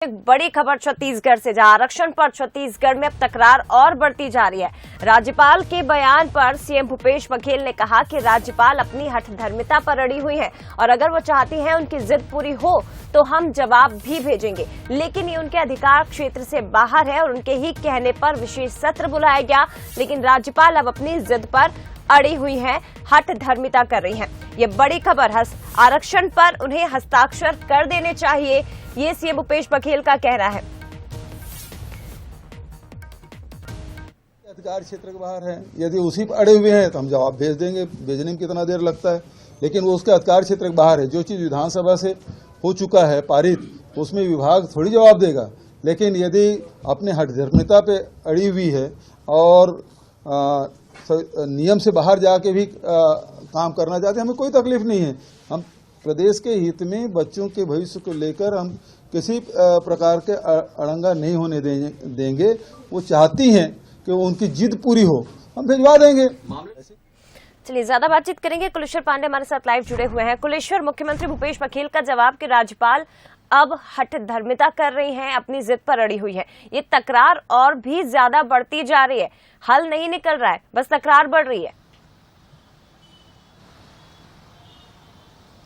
एक बड़ी खबर छत्तीसगढ़ से, जहां आरक्षण पर छत्तीसगढ़ में अब तकरार और बढ़ती जा रही है। राज्यपाल के बयान पर सीएम भूपेश बघेल ने कहा कि राज्यपाल अपनी हठधर्मिता पर अड़ी हुई हैं और अगर वो चाहती हैं उनकी जिद पूरी हो तो हम जवाब भी भेजेंगे, लेकिन ये उनके अधिकार क्षेत्र से बाहर है और उनके ही कहने पर विशेष सत्र बुलाया गया। लेकिन राज्यपाल अब अपनी जिद पर अड़ी हुई हैं, हठधर्मिता कर रही हैं। ये बड़ी खबर, आरक्षण पर उन्हें हस्ताक्षर कर देने चाहिए, ये सीएम भूपेश बघेल का कहना है। अधिकार क्षेत्र के बाहर है, यदि उसी पर अड़े हुए हैं तो हम जवाब भेज देंगे। भेजने में कितना देर लगता है, लेकिन वो उसके अधिकार क्षेत्र के बाहर है। जो चीज विधानसभा से हो चुका है पारित, उसमें विभाग थोड़ी जवाब देगा। लेकिन यदि अपने हठधर्मिता पे अड़ी हुई है और नियम से बाहर जाके भी काम करना चाहते हैं, हमें कोई तकलीफ नहीं है। हम प्रदेश के हित में बच्चों के भविष्य को लेकर हम किसी प्रकार के अड़ंगा नहीं होने देंगे। वो चाहती हैं कि वो उनकी जिद पूरी हो, हम भिजवा देंगे। चलिए ज्यादा बातचीत करेंगे, कुलेश्वर पांडे हमारे साथ लाइव जुड़े हुए हैं। कुलेश्वर, मुख्यमंत्री भूपेश बघेल का जवाब कि राज्यपाल अब हठधर्मिता कर रही हैं, अपनी जिद पर अड़ी हुई है। ये तकरार और भी ज्यादा बढ़ती जा रही है, हल नहीं निकल रहा है, बस तकरार बढ़ रही है।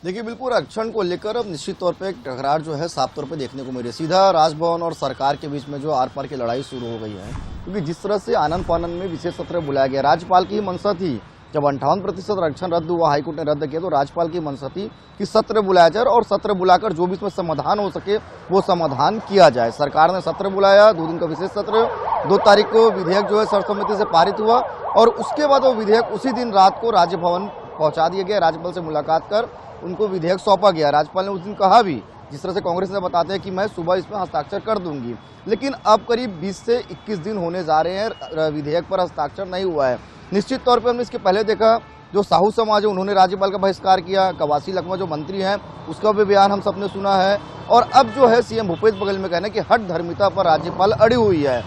देखिए, बिल्कुल आरक्षण को लेकर अब निश्चित तौर पे एक टकरार जो है साफ तौर पे देखने को मिल रही है। सीधा राजभवन और सरकार के बीच में जो आर पार की लड़ाई शुरू हो गई है, क्योंकि जिस तरह से आनंद फानन में विशेष सत्र बुलाया गया, राज्यपाल की मंशा थी। जब 58% आरक्षण रद्द हुआ, हाईकोर्ट ने रद्द किया, तो राज्यपाल की मंशा थी कि सत्र बुलाया जाए और सत्र बुलाकर जो भी इसमें समाधान हो सके वो समाधान किया जाए। सरकार ने सत्र बुलाया, 2 दिन का विशेष सत्र। 2 तारीख को विधेयक जो है सर्वसम्मति से पारित हुआ और उसके बाद वो विधेयक उसी दिन रात को राज्यभवन पहुंचा दिया गया। राज्यपाल से मुलाकात कर उनको विधेयक सौंपा गया। राज्यपाल ने उस दिन कहा भी, जिस तरह से कांग्रेस ने बताते हैं कि मैं सुबह इसमें हस्ताक्षर कर दूंगी, लेकिन अब करीब 20 से 21 दिन होने जा रहे हैं, विधेयक पर हस्ताक्षर नहीं हुआ है। निश्चित तौर पर हमने इसके पहले देखा, जो साहू समाज है उन्होंने राज्यपाल का बहिष्कार किया। कवासी लखमा जो मंत्री हैं उसका भी बयान हम सबने सुना है। और अब जो है सीएम भूपेश बघेल में कहना है कि हठधर्मिता पर राज्यपाल अड़ी हुई है।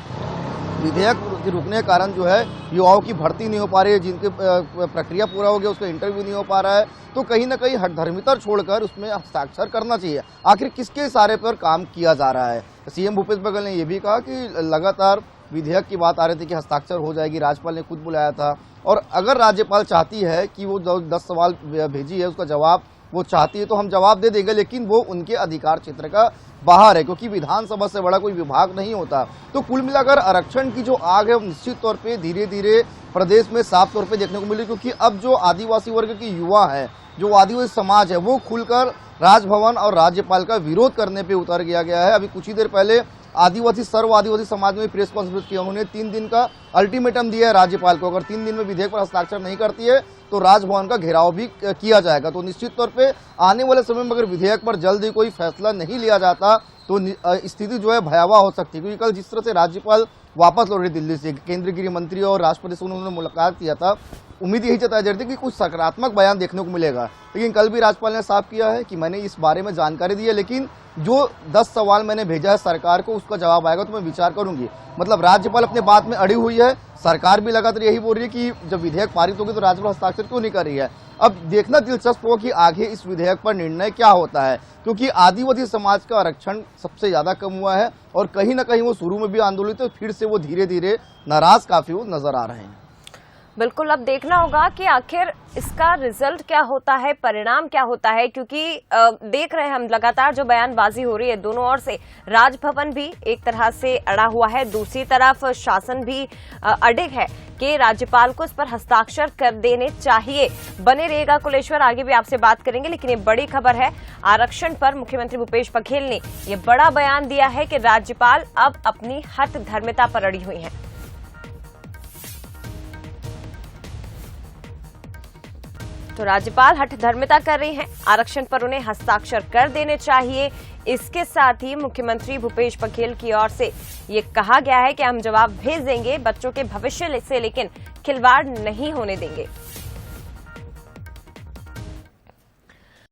विधेयक के रुकने के कारण जो है युवाओं की भर्ती नहीं हो पा रही है, जिनकी प्रक्रिया पूरा हो गया उसका इंटरव्यू नहीं हो पा रहा है, तो कहीं ना कहीं हठधर्मिता छोड़कर उसमें हस्ताक्षर करना चाहिए। आखिर किसके इशारे पर काम किया जा रहा है? सीएम भूपेश बघेल ने यह भी कहा कि लगातार विधेयक की बात आ रही थी कि हस्ताक्षर हो जाएगी, राज्यपाल ने खुद बुलाया था। और अगर राज्यपाल चाहती है कि वो 10 सवाल भेजी है उसका जवाब वो चाहती है तो हम जवाब दे देंगे, लेकिन वो उनके अधिकार क्षेत्र का बाहर है, क्योंकि विधानसभा से बड़ा कोई विभाग नहीं होता। तो कुल मिलाकर आरक्षण की जो आग है वो निश्चित तौर पे धीरे धीरे प्रदेश में साफ तौर पे देखने को मिली, क्योंकि अब जो आदिवासी वर्ग की युवा है, जो आदिवासी समाज है, वो खुलकर राजभवन और राज्यपाल का विरोध करने पे उतर गया है। अभी कुछ ही देर पहले सर्व आदिवासी समाज में प्रेस कॉन्फ्रेंस किया, उन्होंने 3 दिन का अल्टीमेटम दिया है राज्यपाल को। अगर 3 दिन में विधेयक पर हस्ताक्षर नहीं करती है तो राजभवन का घेराव भी किया जाएगा। तो निश्चित तौर पे आने वाले समय में अगर विधेयक पर जल्दी कोई फैसला नहीं लिया जाता तो स्थिति जो है भयावह हो सकती है, क्योंकि कल जिस तरह से राज्यपाल वापस लौटे दिल्ली से, केंद्रीय गृह मंत्री और राष्ट्रपति से उन्होंने मुलाकात किया था, उम्मीद यही जताई जा रही थी कि कुछ सकारात्मक बयान देखने को मिलेगा। लेकिन कल भी राज्यपाल ने साफ किया है कि मैंने इस बारे में जानकारी दी है, लेकिन जो 10 सवाल मैंने भेजा है सरकार को उसका जवाब आएगा तो मैं विचार करूंगी। मतलब राज्यपाल अपने बात में अड़ी हुई है, सरकार भी लगातार यही बोल रही है कि जब विधेयक पारित होगी तो राज्यपाल हस्ताक्षर क्यों नहीं कर रही है। अब देखना दिलचस्प होगा कि आगे इस विधेयक पर निर्णय क्या होता है, क्योंकि आदिवासी समाज का आरक्षण सबसे ज्यादा कम हुआ है और कहीं ना कहीं वो शुरू में भी आंदोलित है, फिर से वो धीरे धीरे नाराज काफी वो नजर आ रहे हैं। बिल्कुल, अब देखना होगा कि आखिर इसका रिजल्ट क्या होता है, परिणाम क्या होता है, क्योंकि देख रहे हैं हम लगातार जो बयानबाजी हो रही है दोनों ओर से। राजभवन भी एक तरह से अड़ा हुआ है, दूसरी तरफ शासन भी अडिग है कि राज्यपाल को इस पर हस्ताक्षर कर देने चाहिए। बने रहेगा कुलेश्वर, आगे भी आपसे बात करेंगे, लेकिन ये बड़ी खबर है, आरक्षण पर मुख्यमंत्री भूपेश बघेल ने ये बड़ा बयान दिया है कि राज्यपाल अब अपनी हठधर्मिता पर अड़ी हुई है। तो राज्यपाल हठधर्मिता कर रही हैं, आरक्षण पर उन्हें हस्ताक्षर कर देने चाहिए। इसके साथ ही मुख्यमंत्री भूपेश बघेल की ओर से ये कहा गया है कि हम जवाब भेज देंगे, बच्चों के भविष्य से लेकिन खिलवाड़ नहीं होने देंगे।